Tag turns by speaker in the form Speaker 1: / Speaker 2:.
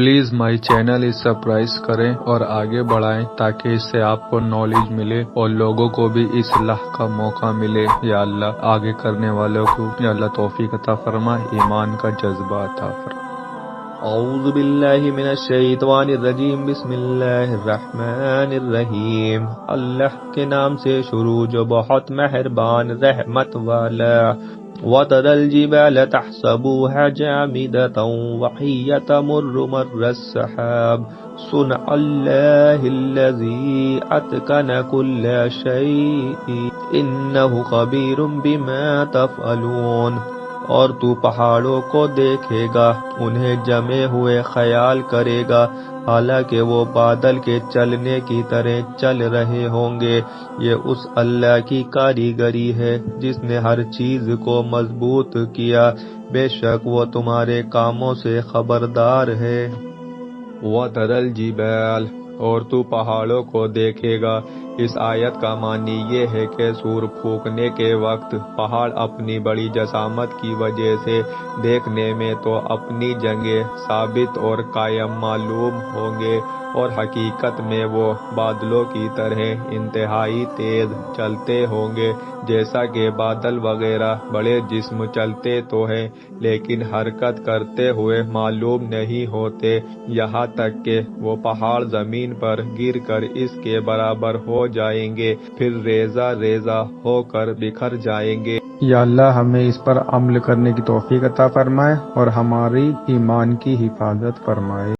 Speaker 1: Please my channel اس subscribe کریں اور آگے بڑھائیں تاکہ اس سے آپ کو نالج ملے اور لوگوں کو بھی اصلاح کا موقع ملے۔ یا اللہ آگے کرنے والوں کو یا اللہ توفیق عطا فرما، ایمان کا جذبہ عطا فرما۔
Speaker 2: اعوذ باللہ من الشیطان الرجیم، بسم اللہ الرحمن الرحیم۔ اللہ کے نام سے شروع جو بہت مہربان رحمت والا۔ وَتَرَى الْجِبَالَ تَحْسَبُوهَا جَامِدَةً وَهِيَ تَمُرُّ مَرَّ السَّحَابِ صُنْعَ اللَّهِ الَّذِي أَتْقَنَ كُلَّ شَيْءٍ إِنَّهُ خَبِيرٌ بِمَا تَفْعَلُونَ۔ اور تو پہاڑوں کو دیکھے گا، انہیں جمے ہوئے خیال کرے گا، حالانکہ وہ بادل کے چلنے کی طرح چل رہے ہوں گے۔ یہ اس اللہ کی کاریگری ہے جس نے ہر چیز کو مضبوط کیا، بے شک وہ تمہارے کاموں سے خبردار ہے۔ وَتَرَى الْجِبَالَ، اور تو پہاڑوں کو دیکھے گا۔ اس آیت کا معنی یہ ہے کہ سور پھونکنے کے وقت پہاڑ اپنی بڑی جسامت کی وجہ سے دیکھنے میں تو اپنی جگہ ثابت اور قائم معلوم ہوں گے، اور حقیقت میں وہ بادلوں کی طرح انتہائی تیز چلتے ہوں گے۔ جیسا کہ بادل وغیرہ بڑے جسم چلتے تو ہیں لیکن حرکت کرتے ہوئے معلوم نہیں ہوتے، یہاں تک کہ وہ پہاڑ زمین پر گر کر اس کے برابر ہو جائیں گے، پھر ریزہ ریزہ ہو کر بکھر جائیں گے۔
Speaker 1: یا اللہ ہمیں اس پر عمل کرنے کی توفیق عطا فرمائے اور ہماری ایمان کی حفاظت فرمائے۔